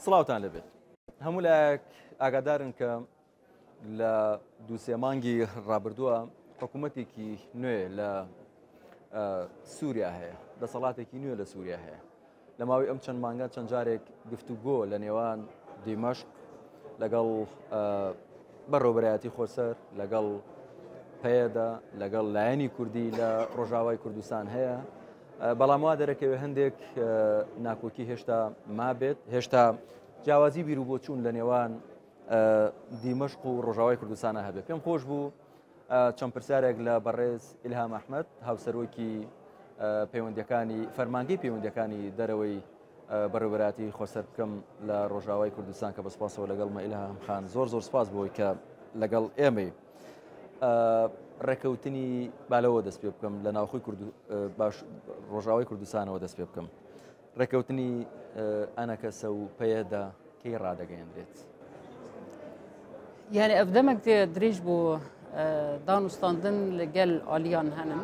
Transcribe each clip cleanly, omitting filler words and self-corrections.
سڵاوتان لەبێت هەموو لایەک ئاگادارن کە لە دووسێ مانگی ڕابردووە حکوومەتێکی نوێ لە سووریا هەیە دەسەڵاتێکی نوێ لە سووریا هەیە لە ماوەی ئەم چەند مانگە چەند جارێک گفتوگۆ لە نێوان دیمەشق لەگەڵ بەڕێوەبەرایەتی خۆسەر لەگەڵ پەیەدا لەگەڵ لایەنی کوردی لە ڕۆژاوای کوردستان هەیە بەڵام وا دەرەکەوێت هەندێک ناکۆکی هێشتا مابێت هێشتا جیاوازی بیر و بۆچوون لە نێوان دیمەشق و ڕۆژاوای کوردستانە هەبێت پێم خۆش بوو چەند پرسیارێک لە بەڕێز ئیلهام ئەحمەد هاوسەرۆکی پەیوەندیەکانی فەرمانگەی پەیوەندیەکانی دەرەوەی بەڕێوەبەرایەتی خۆسەر بکەم لە ڕۆژاوای کوردستان کە بەسپاسەوە لەگەڵمە ئیلهام خان زۆر سپاس بۆی کە لەگەڵ ئێمەی ڕێکەوتنی بالەوە دەست پێ بکەم لە ناوخۆی ڕۆژاوای کوردستانەوە دەست پێ بکەم ڕێکەوتنی ئەنەکەسە و پەیەدا کەی ڕادەگەیەندرێت یعنی ئەف دەمێک تێ درێژ بۆ دانوستاندن لەگەل ئالیان هەنن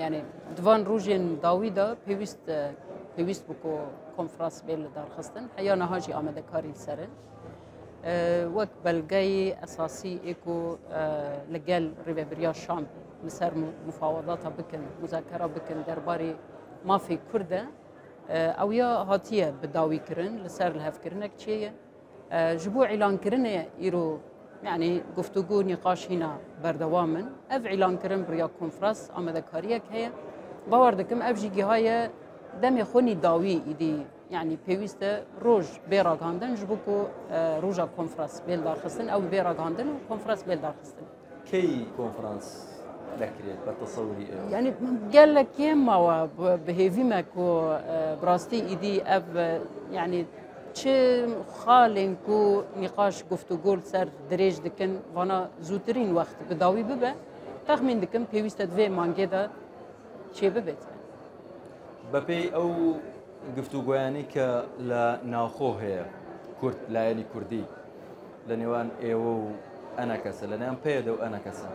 یعنی دوان ڕۆژێن داویدا پێویست بکۆ کۆنفرانس بێ لە دارخستن هەیە نەهاژی ئامادەکاری سەرن وەک بەلگەی ئەساسی ئێکۆ لەگەل ڕێوەبەریا شام لەسەر مفاوەداتە بکەن مزاکەرە بکەن دەربارەی مافی کوردە ئەویا هاتیە بەداویکردن لەسەر هەفکردنێک چییە ji bo îlankirine îro yani guftugû nîqaş hîna berdewam in ev îlankirin biriya konferans amadekariyek heye bawer dikim ev jî gihaye demê xwe dawî îdî yani pêwîst e roj bê ragihandin ji bo ku roja konferans bêl darxistin ew bê ragihandin û konferans bêl darxistin key konferans دەکرێت بە تەسەوری yani gelek yê mawe bihêvî me ku birastî îdî ev yani çi xalên ku nîqaş guftugû ser dirêj dikin vana zûtirîn wext bi dawî bibe texmîn dikim pêwîst e divê mangê de çê bibêt بەپێی ئەو گفتوگویانی کە لە ناوخۆ هەیە کورد لایەنی کوردی لە نێوان ئێوە و ئەنەکەسە لە نێوان پێدا و ئەنەکەسە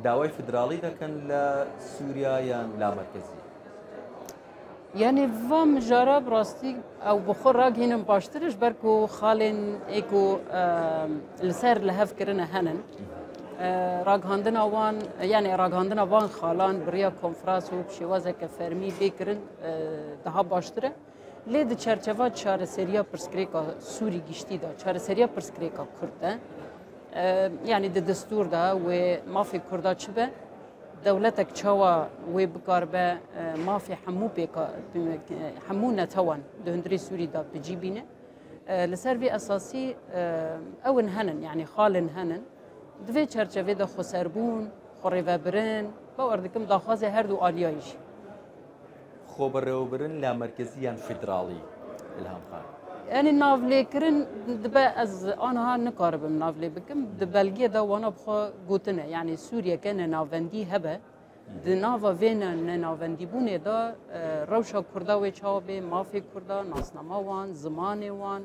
داوای فدراڵی دەکەن لە سووریا یان لا مەرکەزی yani vam jara birastî ew bi xwe ragihînin baştir ji ber ku xalên êku li ser li hevkirine henin ragihandina wan yani ragihandina van xalan biriya konferans û şêwazeke fermî bêkirin daha baştir e lê di çerçeva çareseriya pirsgirêka Sûrî giştî da çareseriya pirsgirêka Kurd de yani di destûr da wê mafê Kurda çi be دولتك çawa wê bikarbe mafê hemû pêka hemû netewan di hundirê Sûrî da bicîbîne li ser vê esasî ew in henin yani xalên henin di vê çerçevê de xweserbûn xwerêvebirin bawer dikim daxwazê her du aliyayî jî خۆبەڕێوەبرن لا مەرکەزی یان فیدراڵی ئیلهام خان yani navlêkirin dibe ez aniha nikaribim navlê bikim di belgê de wana bixwe gotine yani Sûriyeke nenavendî hebe di nava vê nenavendîbûnê de rewşa Kurda wê çawa bê mafê Kurda nasnama wan zimanê wan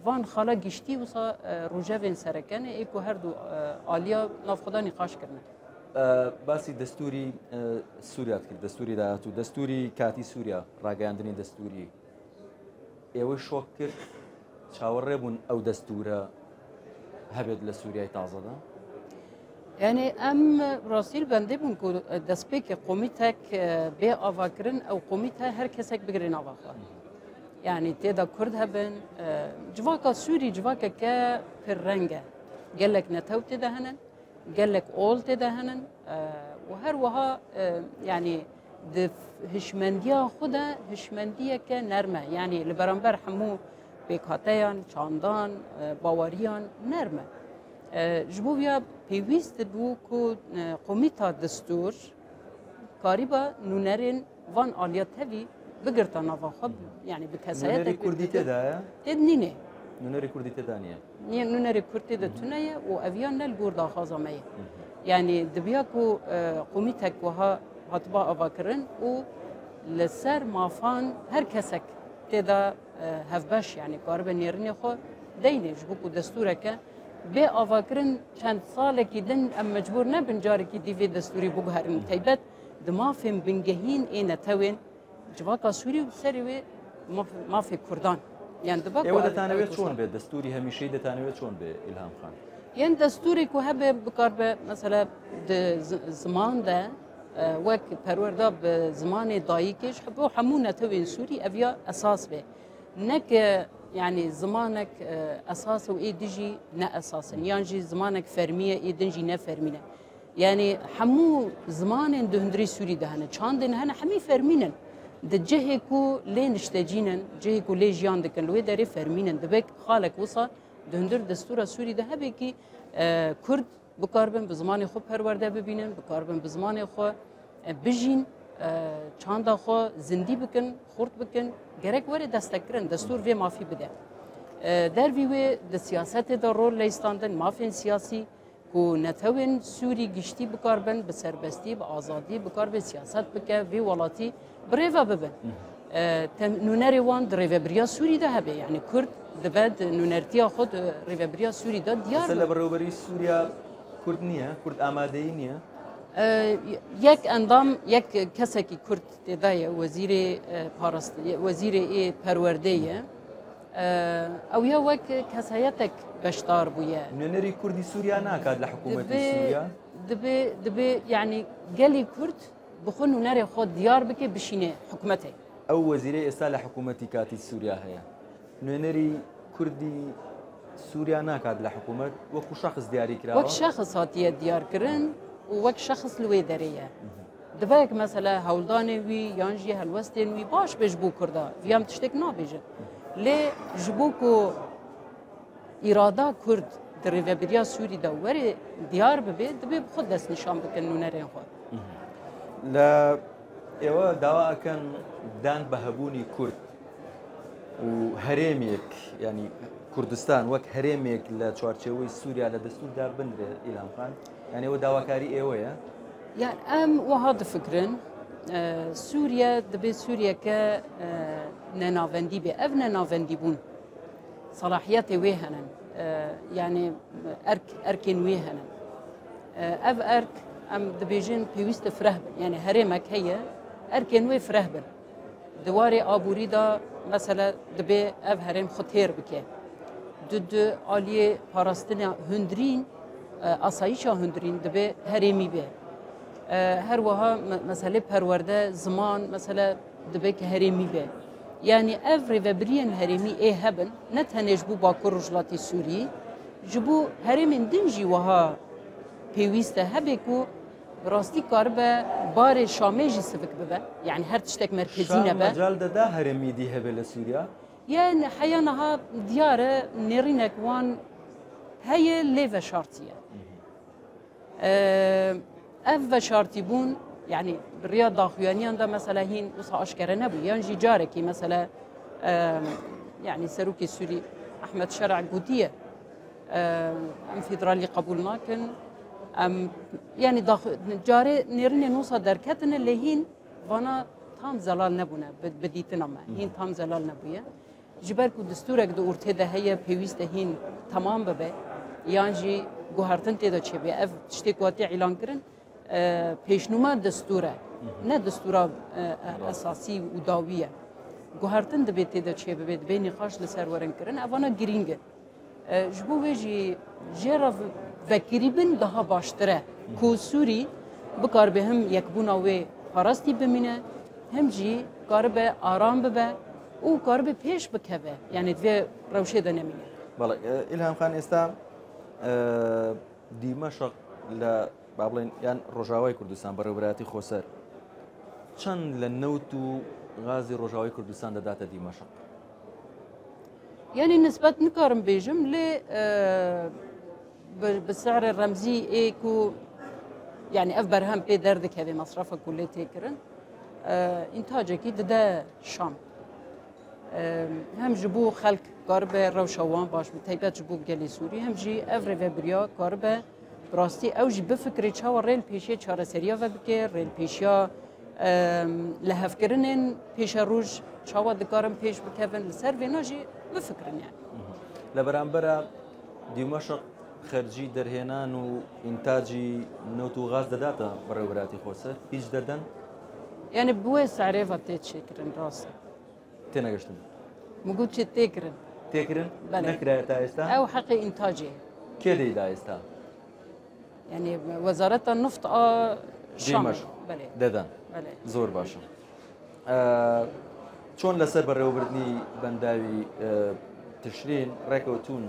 van xala giştî wisa rojevên serekene ê ku her du aliya navxwedan nîqaş kirine باسی دەستوری سووریا کرد دەستوری داهات و دەستوری کاتی سووریا ڕاگەیاندنی دەستوری ئێوە شۆک کرد چاوەڕێ بوون ئەو دەستورە هەبێت لە سووریای تازەدا yani em rastî bendê bûn ku destpêkê qomîtek bê avakirin ew qomîte her kesek bigirê nava xwe yani têda Kurd hebin civaka Sûrî civakeke pir reng e gelek netew têde henin gelek ol têde henin û her wiha yani di hişmendiya xwe de hişmendiyeke nerm e yani li beramber hemû pêkhateyan çandan baweriyan nerm e ji bo vêya pêwîst bû ku komîta destûr karîba nûnerên van aliya tevî bigirta nava xwe yani bi kesayeta Kurdî têda ye tê nîne nûnerê Kurdî têda niye nûnerê Kurd têde tune ye û ev ya ne li gor daxwaza me ye yani dibiya ku komîtek wiha hatiba avakirin û li ser mafan her kesek têda hevbeş yani karibe nêrînê xwe deynê ji bo ku destûreke bê avakirin çend salekî din em mecbûr nebin carekî dî vê destûrî biguherin taybet di mafên bingehîn ê netewên civaka Sûrî û serê wê ما في كردان يعني دبك ايوه دەتانەوێت چۆن بێت دەستوری هەمیشەی دەتانەوێت چۆن بێ ئیلهام خان يعني دستوري كو هبه بكار مثلا زمان ده وك پرورده بزمان دايكش حبو حمونه توين سوري افيا اساس به نك يعني زمانك اساس واي دجي نا اساسا يعني زمانك فرميه اي دجي نا فرمينه يعني حمو زمان دهندري سوري دهنه چاندن هنا حمي فرمينن دجهكو لين اشتاجينن جهكو لي جيان دكن لو داري فرمينن دبك خالك وصا دهندر دستور سوري ده هبه کی کرد بکاربن به زمان خو پرورده ببینن بکاربن به زمان خو بجین چاندا خو زندی بکن خورد بکن گرک وره دستکرن دستور و مافی بده در وی د سیاست د رول لیستاندن مافین سیاسی کو نتوین سوری گشتی بکاربن به سربستی به آزادی بکاربن سیاست بکه وی ولاتی بریوا ببن نونری وان دریوبریا سوری ده هبه یعنی کرد دبد نونرتیا خود ریوبریا سوری ده دیار مثلا بروبری سوریا کرد نیه کرد آماده نیه یک اندام یک کسی که کرد دای وزیر پاراست وزیر پرورده او یا وک کسایتک بشتار بویه نونری کردی سوریا ناکاد لحکومت سوریا دبی یعنی گلی کرد بخون نونری خود دیار بکه بشینه حکومته او وزیری اسال حکومتی کاتی سوریا هیا نونری کردی سوریا ناکاد لحکومت وکو شخص دیاری کرا وک شخص هاتیه دیار کرن و وک شخص لوی دریه دبک مثلا هولدان وی یانجی هلوستین وی باش بجبو کردا ویام تشتک نابیجه لی جبو کو اراده کرد در ریوبریا سوری دا وری دیار ببی دبی خود دست نشان بکن نونرین خود لا ايوه دواء كان دان بهبوني كرد وهريميك يعني كردستان وك هريميك لتشارتشوي سوريا لدستور دار بندر إلهام خان يعني هو دواكاري ايوه يعني وهذا فكرن سوريا دبي سوريا ك ننافندي بي اف ننافندي بون صلاحيات ويهنن يعني اركن ويهنن اف ارك ام دبيجن بيوست فرهبن يعني هريمك هي اركن وي فرهبن دواري ابوري دا مثلا دبي اف هرم خطير بكي ضد علي باراستنا هندرين اسايشا هندرين دبي هرمي به هر وها مثلا پرورده زمان مثلا دبي هرمي به يعني اف ريفبريان هرمي اي هبن نتهنج بو باكور رجلاتي سوري جبو هرمين دنجي وها بيوست هبكو راستي كاربه بار شاميجي سفك ببا يعني هر تشتك مركزينه با مجال ده هرمي دي هبه لسوريا يعني حيانها دياره نيرينك وان هي ليفا شارتيه اف شارتي بون يعني بالرياض داخوانيان ده مثلا هين وصا اشكره نبو يعني جاركي مثلا يعني سروكي السوري احمد شرع قوديه ام فيدرالي قبول ناكن ام يعني جاري نيرني نوصا دركتنا اللي هين وانا تام زلال نبونا بديتنا ما هين تام زلال نبويا جبركو دستورك دو ارتدا هي بيويست هين تمام ببه يعني جوهرتن تدا تشبي اف تشتكواتي اعلان كرن پیشنما دستوره نه دستوره اساسی و داویه گوهرتن دبیت تدا تشبي بید بینی خاش لسر ورن کرن اوانا گرینگه جبو ویجی جرا وکریبن daha باشتره کو سوری بکار به هم یکبونا و پاراستی بمینه هم جی کار به آرام ببه او کار به پیش بکبه یعنی دوی روشه ده نمینه بله إلهام خان استا دمشق ل بابلين يعني رجاوي كردستان برابراتي خوسر چند لنوتو غازي رجاوي كردستان داتا دمشق يعني نسبة نكارم بيجم ل بالسعر الرمزي ايكو يعني افبر هم بي دردك هذه مصرفه كله تكرن انتاجك ده شام هم جبو خلق قربه روشوان باش متيبت جبو قلي سوري هم جي افري فبريا قربه براستي او جي بفكري چاو ريل پیشي چاره سريا وبكر ريل پیشيا لهفكرنن پیش روج چاو دكارم پیش بكفن لسر ويناجي بفكرن يعني لبرانبرا دمشق خرجي درهنان وإنتاجي نوتو غاز داتا برابراتي خوسر هيج دردن يعني بوي سعري فتيت شكرا راسا تناقشتم موجود شي تكرن تێکردن بەڵێ. نەکرایە تا ئێستا أو حقي إنتاجي کێ دەیدا ئێستا يعني وزارة النفط الشام دمشق. بلى دەدەن بلى زۆر باشە چۆن لەسەر بەڕێوەبردنی بەنداوی تشرین ڕێکەوتون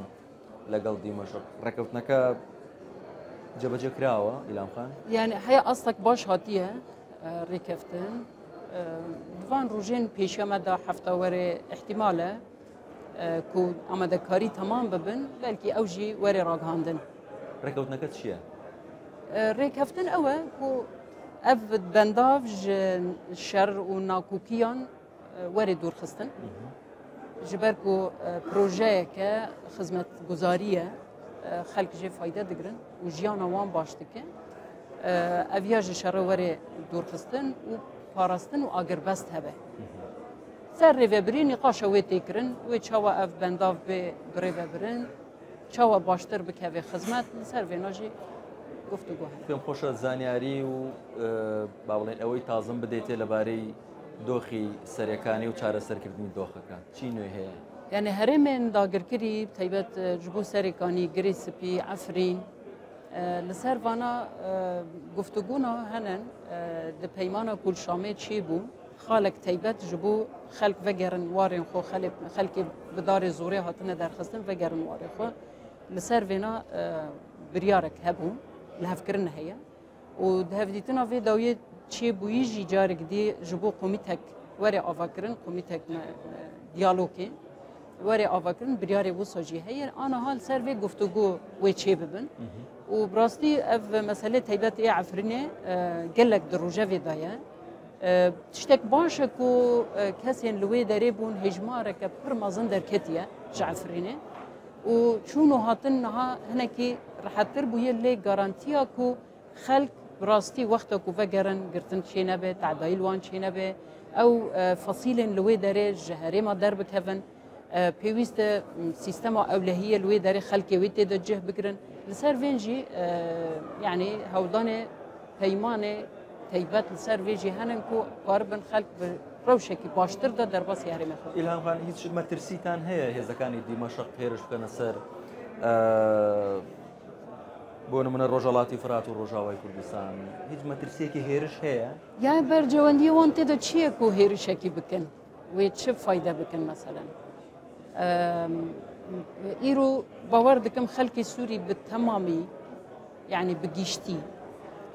لەگەڵ دیمەشق ڕێکەوتنەکە جەبەجێ کراوە ئیلام خان يعني حيا أصلك باش هاتية ريكفتن دوان روجين بيشما دا حفتا وري احتماله كو أمدا كاري تمام ببن بلكي أوجي وري راقهاندن ڕێکەوتنەکە چییە ريكفتن أوه كو أف بنداف شر وناكوكيان وري دور خستن جبركو بروجيه كخدمة جزارية خلق جي فايدة دقرن وجيانا وان باشتكه أفياج شر وري دور خستن وبارستن وآقربست هبه سر ريفبرين نقاش وي تكرن وي تشاوا اف بنداف بريفبرين تشاوا باشتر بكافي خدمات سر فيناجي گفتگو هەیە. پێم خۆشە زانیاری و باڵێن ئەوەی تازم بدەیتێ لەبارەی دۆخی سەرەکانی و چارەسەرکردنی دۆخەکە چی نوێ هەیە؟ یعنی هەرێمێن داگرکری تایبەت ji bo سەرێکانی girê spî Efrîn li ser vana guftugûna henin di peymana Kulşamê çêbû xalek taybet ji bo xelk vegerin warên xwe xelkê bi darê zorê hatine derxistin vegerin warê xwe li ser vêna biryarek hebû li hevkirin heye û di hevdîtina vê dawiyê çêbûyî jî carek dî ji bo komîtek werê avakirin komîtek diyalogê وري آواکرین بریاری وساجی هی آن حال سر و گفتگو و چه ببن و براستی اف مسئله تایبت ای عفرینه گلک دروجه و دایه تشتک باشه کو کسی لوی داری بون هجماره که پر مازن در کتیه جعفرینه و چونو هاتن نها هنکی راحتر بویه لی گارانتیا کو خلق براستی وقتا کو وگرن گرتن چه نبه تعدایل وان چه نبه او فصیل لوی داری جهری ما در بکفن پێویستە سیستەما ئەولەهیە لێ دەرێ خەلکێوی تێدە جێ بگرن لەسەر وێنجی یعنی هەولدانێ پەیمانێ تایبەت لەسەر وێژی هەنن و کار بن خەلک ڕەوشێکی باشتردا دەرباس یاریمە خۆ ئیلهام خان هیچ مەترسیتان هەیە هێزەکانی دیمەشق هێرش بکەنە سەر بۆ نمونە ڕۆژهەڵاتی فرات و ڕۆژاوای کوردستان هیچ مەترسیەکی هێرش هەیە یان بەرجەوەندی وان تێدە چییە و هێرشێکی بکەن وێ چ فایدە بکەن مەسەلەن إيرو باور دكم خلقي سوري بالتمامي يعني بقيشتي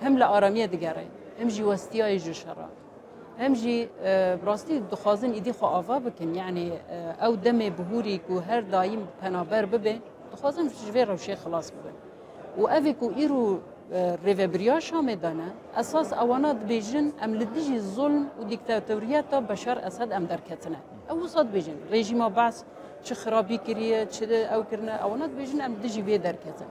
هم لآرامية دقاري هم جي وستيا يجي شرا هم جي براستي دخازن إيدي خو آفا بكن يعني أو دمي بهوري كو هر دايم بنابر ببه دخازن جوير وشي خلاص ببه وأفكو إيرو ريفبريا شامدانا أساس أوانات بيجن أم لديجي الظلم وديكتاتوريات بشار أسد أم دركتنا أو صاد بيجن ريجيما بعث چه خرابی کریه چه او کرنه اوانات بیشتر ام دیجی وی درکتن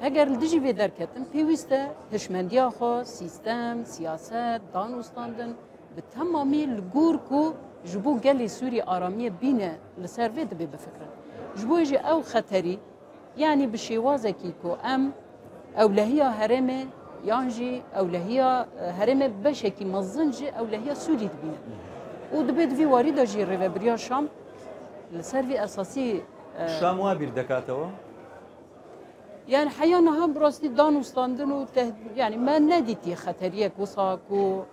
اگر دیجی وی درکتن پیوسته هشمندیا خو سیستم سیاست دانوستاندن به تمامی لگور کو جبو گلی سوری آرامی بینه لسر وی دبی بفکرن جبو جی او خطری یعنی بشیوازه کی کو ام اولهیا هرمه یانجی اولهیا هرمه بشکی مزنجی اولهیا سوری دبینه و دبی دوی وارد جی ریوبریا شام السيرفي اساسي شام وابير دكاتوا يعني حيانها براستي دانوستاندن يعني ما نديتي خطريك وصاكو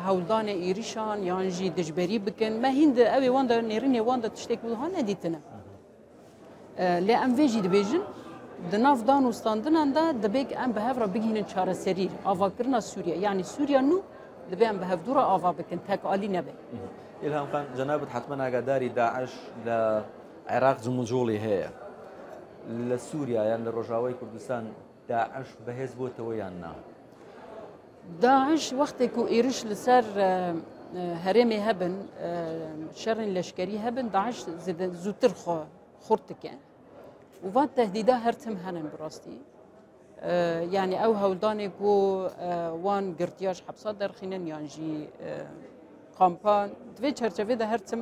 هولدان ايريشان يعني جي دجبري بكن ما هند اوي واندا نيريني واندا تشتكي ها نديتنا لي ام فيجي دبيجن دناف دانوستاندن اندا دبيك ام بهفرا بيجين چاره سرير افاكرنا سوريا يعني سوريا نو دبي ام بهفدورا افا بكن تاك علي نبي إلهام خان جنابت حتما ئاگاداری داعش لە عێراق جموجۆڵی هەیە لە سووریا یان لە ڕۆژاوای کوردستان داعش بەهێز بۆتەوە یان نا داعش وقتێک و ئێرش لەسەر هەرێمێ هەبن شەڕین لەشکەری هەبن داعش زووتر خورد دکە وڤان تهدیدا هەرتم هەنن بڕاستی يعني ئەو هەولدانێک بۆ وان گرتیاش حەبسا دەرخینن یانژی قامپان دوی چرچوی ده هرتم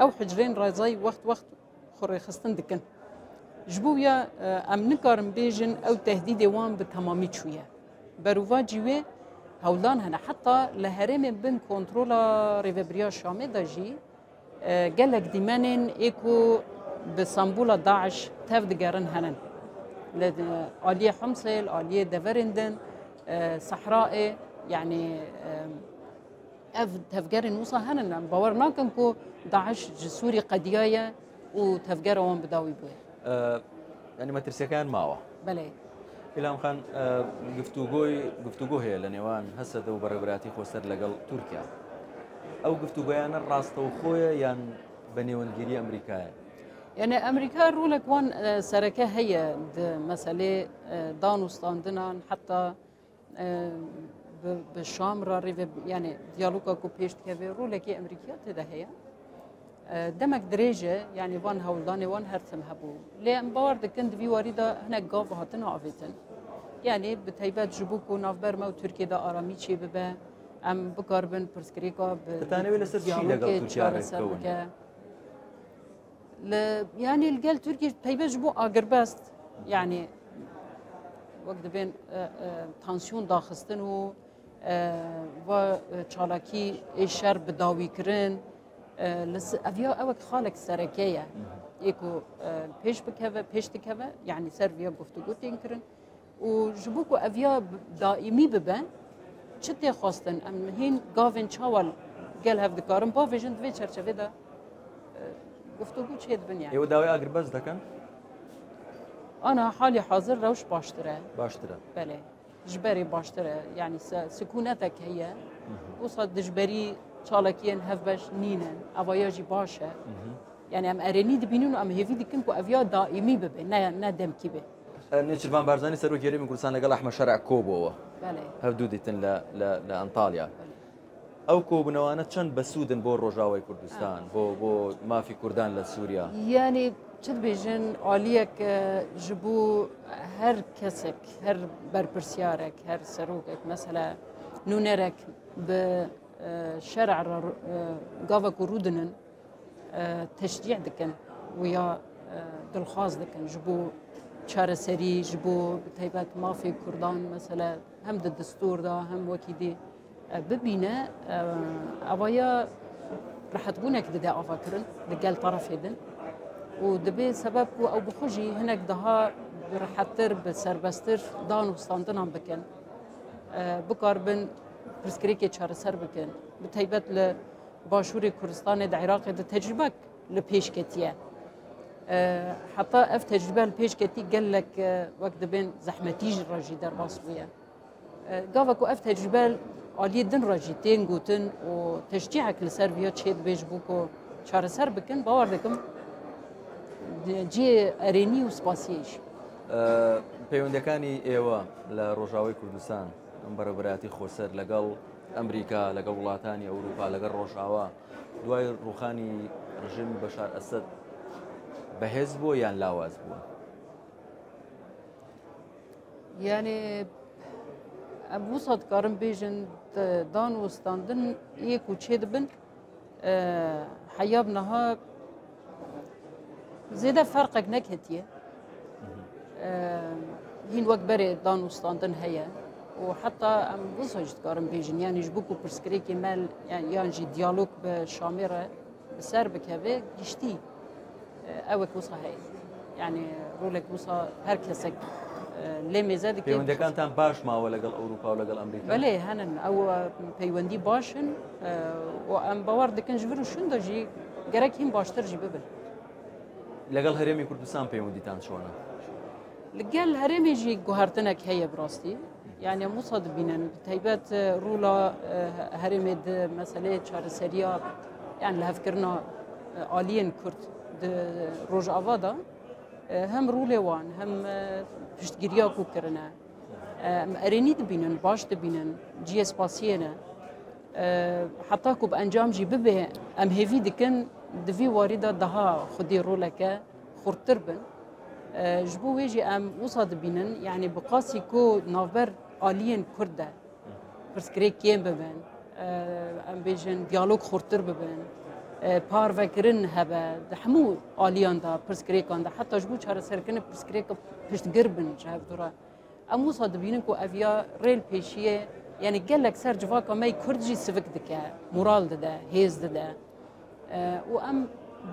او حجرين رازاي وقت خوري خستن دكن جبويا ام نكارم بيجن او تهديد وان بتمامي شويه بروفا جيوي هولان هنا حتى لهرم بن كنترولا ريفبريا شامي داجي قالك ديمانين إيكو باسطنبول داعش تفدقرن هنن آلية حمصل آلية دفرندن صحراء يعني تفجر وصا هنن باورناكم كو داعش جسوري قديايا وتفجر وان بداوي بوه يعني ما ترسي كان معه بله إلهام خان گفتوگۆ هەیە لە نێوان هەسەدە و بەڕێوەبراتی خۆسەر لەگەڵ تورکیا ئەو گفتوگۆیانە ڕاستەوخۆیە یان بە نێوەندگیری ئەمریکایە يعني أمريكا رولك وان سركة هي مسألة دانوستاندنان حتى بالشام راري يعني ديالوجا كو بيشت كافي رولك أمريكا تدا هي دمك دريجة يعني وان هولداني وان هرتم هبو ليه مبار دكند في وريدا هناك قاف هاتنا عفتن يعني بتهيبات جبوكو نافبر ما تركيا دا آرامي شي ببا ام بكاربن برسكريكا تتانوي لسر شي لقل تركيا يعني الجال تركي تهيبات جبو آقرباست يعني وقت بين تانسيون داخستن و چالاكي الشر بداوي كرن لس افيا اوك خالك سركيه يكو بيش بكفه بيش تكفه يعني سيرفيا گفتگو تنكرن وجبوكو افيا دائمي ببن چته خواستن ام هين گاوين چاول قال هاف دكارم با فيجن في چرچوه دا گفتگو چه بن يعني ايوه داوي اقرباز دكن انا حالي حاضر روش باشتره بله جبري باشتره يعني سكونتك هي وصد جبري چالاکیان هفبش نینن اوایاجی باشه يعني ام ارني دبینون ام هیوی دکن کو اویا دائمی ببه نه دم کی به نيتشفان بارزاني سرو جيري من كردستان لقال احمد شرع كوبو بله هفدودتن لانطاليا او كوب نوانا چند بسودن بو روجاوي كردستان بو ما في كردان لسوريا يعني چد بيجن عاليك جبو هر كسك هر برپرسيارك هر سروكك مثلا نونرك ب شرع قافك ورودنن تشجيع دكن ويا دلخواز دكن جبو شارع سري جبو بتهيبات ما في كردان مثلا هم الدستور دا هم وكيدي ببينا أوايا رح تكونك دا أفكرن دقال طرف يدن ودبي سبب أو بخجي هناك دها رح تر بسربستر دانو ستاندنا بكن بكاربن برسكريكي چار سر بکن بتهيبت لباشور كردستان دا عراق دا تجربة لبيش كتيا حتى اف تجربة لبيش كتي قال لك وقت بين زحمتيج الراجي در باصوية قافكو اف تجربة عالية دن راجيتين قوتن وتشجيعك لسربيا تشيد بيش بوكو چار سر بكن باور دكم جي اريني وسباسيش پەیوەندەکانی ئێوە لە ڕۆژاوای کوردستان ئەم بەرەبەراتی خۆسەر لەگەڵ ئەمریکا لەگەڵ وڵاتانی ئەوروپا لەگەڵ ڕۆژاوا دوای ڕوخانی ڕژیمی بەشار ئەسەد بەهێز بووە یان لاواز بووە؟ يعني ابو صد كارم بيجن دان وستاندن يكو تشيد بن حيابنها زيادة فرقك نكهتيه هين وقت بري دان وستاندن هيا وحتى ام بوصج كارم بيجن يعني جبوكو برسكريكي مال يعني يانجي ديالوج بشاميره بسر بكافي جشتي اوك وصا هي يعني رولك وصا هركسك لێمێزە پەیوەندەکانتان باش ماوە لەگەڵ ئەوروپا و لەگەڵ ئەمریکا؟ بەڵێ هەنن ئەو پەیوەندی باشن و ئەم باوەڕ دەکەن ژ و شوندەژی گەرەک هین باشترژی ببن. لەگەڵ هەرێمی کوردستان پەیوەندیتان چۆنە؟ لەگەڵ هەرێمێژی گوهارتنێک هەیە بڕاستی یعنی موسا دبینن تایبەت ڕوولا هەرێمێ مەسەلەیە چارەسەریە یان لە هەفکردنا ئالیên کورد ڕۆژئاوادا هم رولوان هم پشتگیریا کو کرنه ارینی دبینن باش دبینن جی اسپاسیونه حتی کو انجام جی ببه ام هیوی دکن دوی وارده daha خودی رولکه خورتر بن جبو ویجی ام وصا دبینن يعني بقاسی کو نافبر آلیین کرده پرسکریکیم ببن ام بیجن دیالوگ خورتر ببن پاروکرین هبه همو آلیان دا پرسکریکان دا حتی جبو چهار سرکن پرسکریک پشت گربن جهب دورا امو صاد بینن کو اویا ریل پیشیه یعنی گلک سر جواکا می کردجی سوک دکه مورال ده هیز ده و ام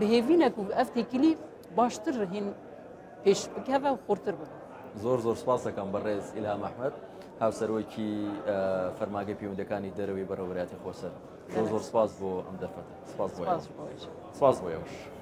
بهێڤینێک و ئەف تێکیلی باشتر هین پێش بکەوە و خورتر ببە. زۆر سپاس دەکەم بەڕێز ئیلهام ئەحمەد هاوسەرۆکی فەرماگەی پەیوەندەکانی دەرەوەی بەڕێوەبەرەتی خۆسەر. زۆر سپاس بۆ ئەم دەرفەتە. سپاس بۆ ئێوەش.